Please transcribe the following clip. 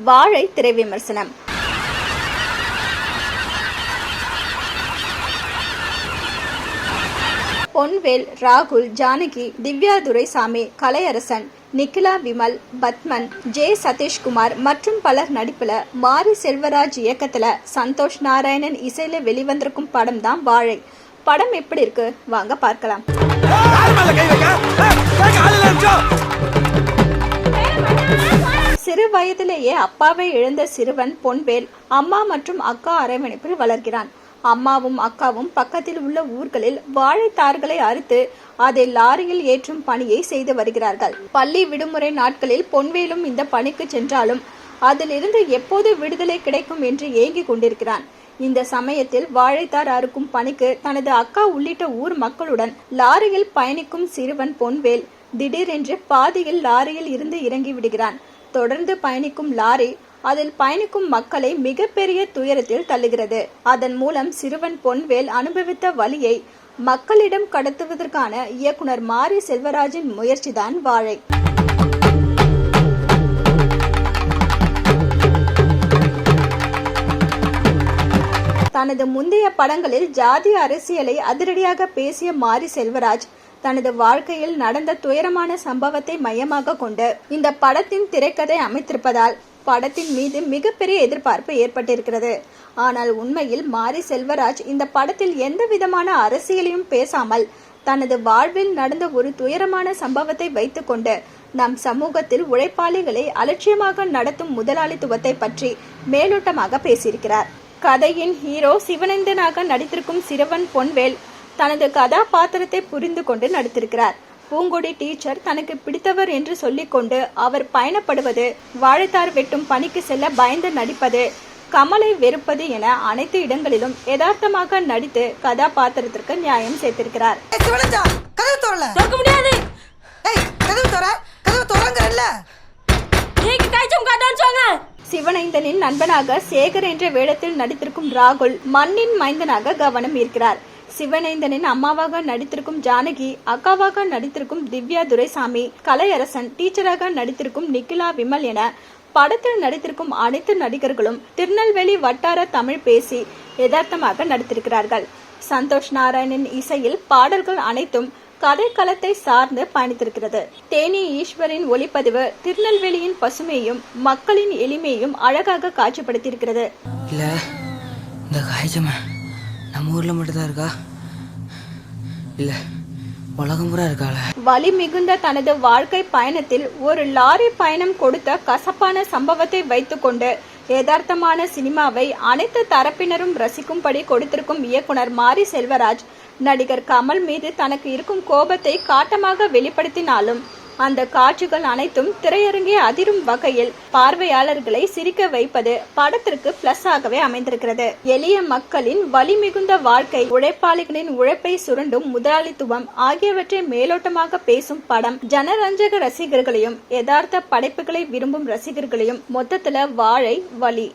வாழை திரை விமர்சனம். பொன்வேல், ராகுல், ஜானகி, திவ்யா துரைசாமி, கலையரசன், நிக்கிலா விமல், பத்மன், ஜே சதீஷ்குமார் மற்றும் பலர் நடிப்புல மாரி செல்வராஜ் இயக்கத்துல சந்தோஷ் நாராயணன் இசையில வெளிவந்திருக்கும் படம் தான் வாழை. படம் எப்படி இருக்கு வாங்க பார்க்கலாம். சிறு வயதிலேயே அப்பாவை இழந்த சிறுவன் பொன்வேல் அம்மா மற்றும் அக்கா அரவணைப்பில் வளர்கிறான். அம்மாவும் அக்காவும் பக்கத்தில் உள்ள ஊர்களில் வாழைத்தார்களை அறுத்து அதை லாரியில் ஏற்றும் பணியை செய்து வருகிறார்கள். பள்ளி விடுமுறை நாட்களில் பொன்வேலும் இந்த பணிக்கு சென்றாலும் அதிலிருந்து எப்போது விடுதலை கிடைக்கும் என்று ஏங்கிக் கொண்டிருக்கிறான். இந்த சமயத்தில் வாழைத்தார் அறுக்கும் பணிக்கு தனது அக்கா உள்ளிட்ட ஊர் மக்களுடன் லாரியில் பயணிக்கும் சிறுவன் பொன்வேல் திடீரென்று பாதியில் லாரியில் இருந்து இறங்கி விடுகிறான். தொடர்ந்து பயணிக்கும் லாரி அதில் பயணிக்கும் மக்களை மிகப்பெரிய துயரத்தில் தள்ளுகிறது. அதன் மூலம் சிறுவன் பொன்வேல் அனுபவித்த வலியை மக்களிடம் கடத்துவதற்கான இயக்குனர் மாரி செல்வராஜின் முயற்சிதான் வாழை. தனது முந்தைய படங்களில் ஜாதி அரசியலை அதிரடியாக பேசிய மாரி செல்வராஜ் தனது வாழ்க்கையில் நடந்த துயரமான சம்பவத்தை மையமாக கொண்டு இந்த படத்தின் திரைக்கதை அமைத்திருப்பதால் படத்தின் மீது மிகப்பெரிய எதிர்பார்ப்பு ஏற்பட்டிருக்கிறது. ஆனால் உண்மையில் மாரி செல்வராஜ் இந்த படத்தில் எந்த விதமான அரசியலையும் பேசாமல் தனது வாழ்வில் நடந்த ஒரு துயரமான சம்பவத்தை வைத்துக்கொண்டு நம் சமூகத்தில் உழைப்பாளிகளை அலட்சியமாக நடத்தும் முதலாளித்துவத்தை பற்றி மேலோட்டமாக பேசியிருக்கிறார். கதையின் ஹீரோ சிவனேந்தனாக நடித்திருக்கும் சிறுவன் பொன்வேல் தனது கதாபாத்திரத்தை புரிந்து கொண்டு நடித்திருக்கிறார். பூங்கொடி டீச்சர் தனக்கு பிடித்தவர் என்று சொல்லிக்கொண்டு அவர் பயணப்படுவது, வாழைத்தார் வெட்டும் பணிக்கு செல்ல பயந்து நடிப்பது, கமலை வெறுப்பது என அனைத்து இடங்களிலும் யதார்த்தமாக நடித்து கதாபாத்திரத்திற்கு நியாயம் சேர்த்திருக்கிறார். சிவனேந்தனின் நண்பனாக சேகர் என்ற வேடத்தில் நடித்திருக்கும் ராகுல் மண்ணின் மைந்தனாக கவனம் ஈர்க்கிறார். சிவனேந்தனின் அம்மாவாக நடித்திருக்கும் ஜானகி, அக்காவாக நடித்திருக்கும் திவ்யா துரைசாமி, கலையரசன், டீச்சராக நடித்திருக்கும் நிக்கிலா விமல் என படத்தில் நடித்திருக்கும் அனைத்து நடிகர்களும் திருநெல்வேலி வட்டார தமிழ் பேசி யதார்த்தமாக நடித்திருக்கிறார்கள். சந்தோஷ் நாராயணன் இசையில் பாடல்கள் அனைத்தும் கதைக்களத்தை சார்ந்து பயணித்திருக்கிறது. தேனி ஈஸ்வரின் ஒளிப்பதிவு திருநெல்வேலியின் பசுமையும் மக்களின் எளிமையும் அழகாக காட்சிப்படுத்தியிருக்கிறது. நம்ம ஊர்ல மட்டும்தான் இருக்கா இல்ல உலகம் பூரா இருக்காள? வலி மிகுந்த தனது வாழ்க்கை பயணத்தில் ஒரு லாரி பயணம் கொடுத்த கசப்பான சம்பவத்தை வைத்துக்கொண்டு யதார்த்தமான சினிமாவை அனைத்து தரப்பினரும் ரசிக்கும்படி கொடுத்திருக்கும் இயக்குனர் மாரி செல்வராஜ் நடிகர் கமல் மீது தனக்கு இருக்கும் கோபத்தை காட்டமாக வெளிப்படுத்தினாலும் அந்த காட்சிகள் அனைத்தும் திரையரங்கே அதிரும் வகையில் பார்வையாளர்களை சிரிக்க வைப்பது படத்திற்கு பிளஸ் ஆகவே அமைந்திருக்கிறது. எளிய மக்களின் வலி மிகுந்த வாழ்க்கை, உழைப்பாளிகளின் உழைப்பை சுரண்டும் முதலாளித்துவம் ஆகியவற்றை மேலோட்டமாக பேசும் படம் ஜனரஞ்சக ரசிகர்களையும் யதார்த்த படைப்புகளை விரும்பும் ரசிகர்களையும் மொத்தத்துல வாழை வலி.